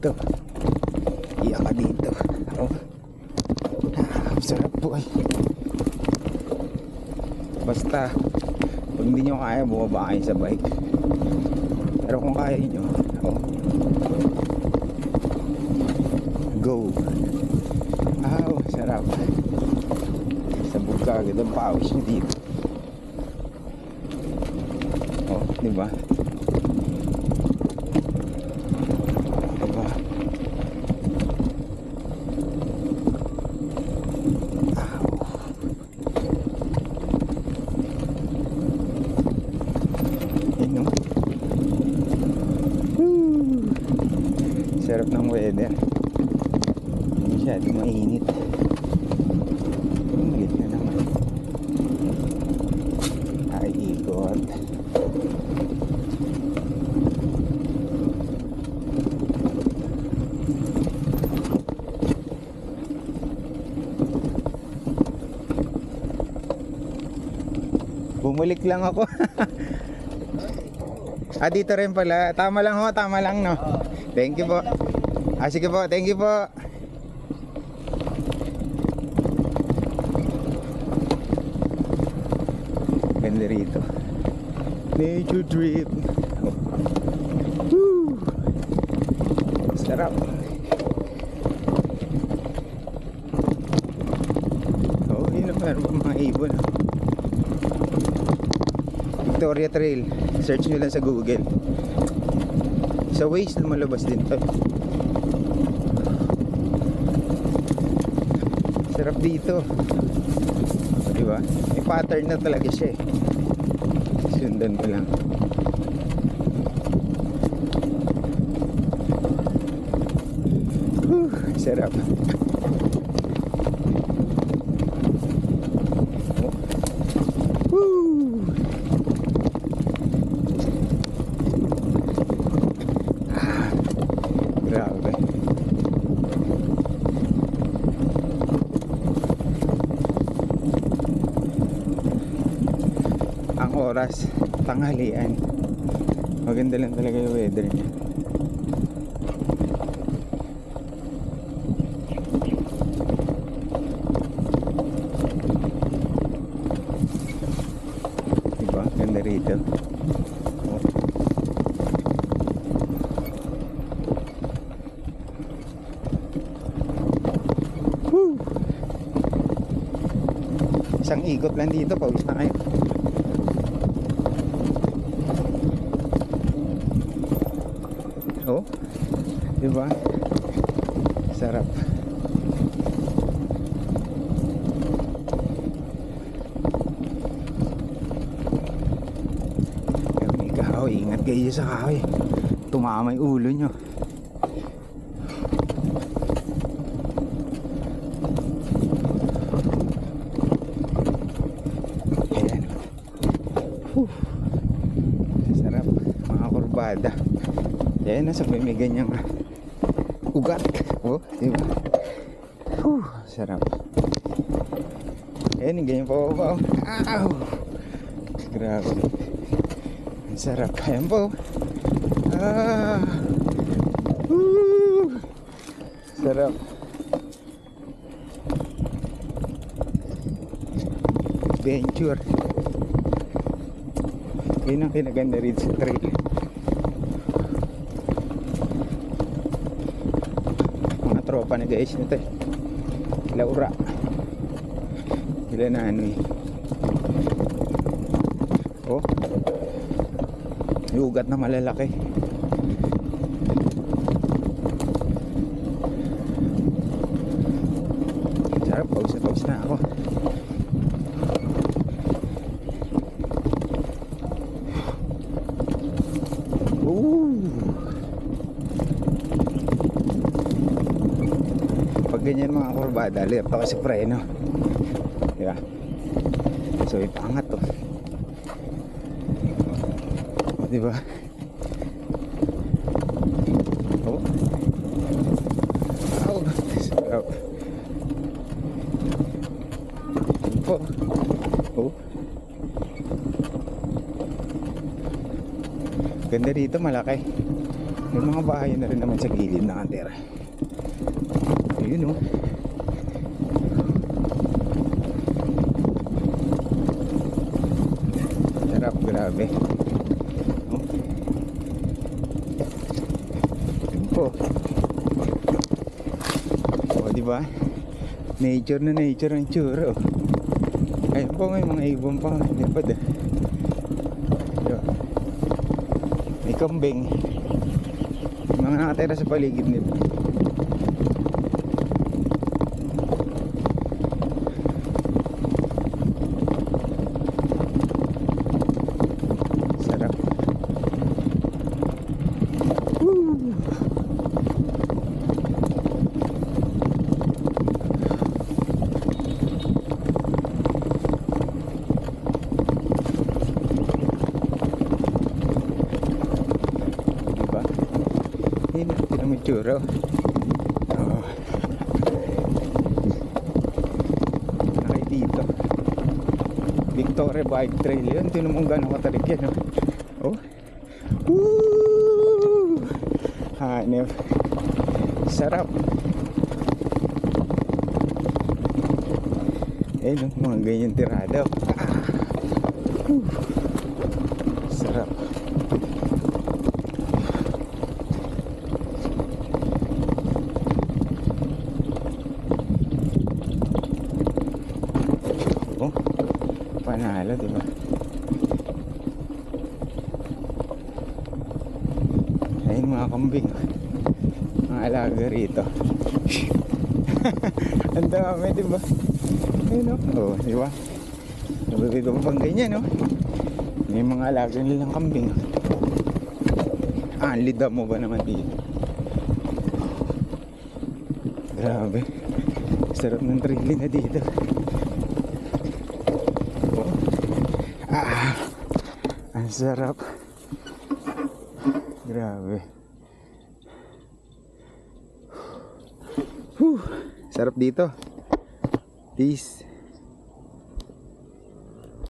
dito. Iyak ka dito. Oh. Sarap po ay. Basta pag hindi nyo kaya, bumaba kayo sa bike. Pero kung kaya nyo, oh, go. Sarap. Sabog ka agad ang pawis nyo dito. Oh, diba? Sarap ng weather. Hindi masyadong mainit. Umalit na naman. Ay, ikot. Bumalik lang ako. Dito rin pala. Tama lang ho, tama lang no. Thank you po. Sige po, thank you po. Ganda rito. Nature trip. Woo! Sarap. Oh, yun na meron pa mga ibon. Victoria Trail. Search nyo lang sa Google. Sa Waze na malabas din to. Sarap dito. Diba? May pattern na talaga siya eh. Sundan ko lang. Sarap. Grabe. Ang oras, tanghalian. Maganda lang talaga yung weather niya. Diba? Ganda rito. Isang ikot lang dito, pawis na kayo. Oh, diba? Sarap. May kahoy, ingat kayo sa kahoy. Tumama yung ulo nyo. Sarap, mga kurbada. Yan, nasa may ganyang ugat. Oh, diba? Sarap. Yan, ganyan pa pa. Ow! Grabe. Ang sarap. Ayan po. Sarap. Adventure. Yun ang kinaganda rin sa trail. Mga tropa na guys nito eh. Laura. Sila na ano eh. Oh. Yung ugat na malalaki. Sarap, pause na ako. Pag ganyan mga kurbada, lihat ako sa preno. Diba? So ipangat to. Diba? Oh. Oh. Sarap. Oh. Oh. Ganda dito, malaki. May mga bahay na rin naman sa gilid na nakatira. Ayun oh. Sarap, grabe. Oh. Yun po. O, diba? Nature na nature ang tsura oh. Ayun po, may mga ibon pa lipad ah. May kambing. Mga nakatira sa paligid nito. Sarap. Woo! Churro. Oh. Nakay dito. Victoria Bike Trail yun. Tinan mo gano'ng katarik yan. Oh. Woo! Hanep. Sarap. Ayun, mga ganyan tirada. Sarap. Panalo, diba? Ayun mga kambing, mga alaga rito. Ang dami, diba? Ayun o, oh, diba? Nabibig ko pa pang ganyan, no? May mga alaga nilang kambing. Ah, ang lida mo ba naman dito? Grabe. Sarap ng trailing na dito. Ah, ang sarap. Grabe. Sarap dito. Peace.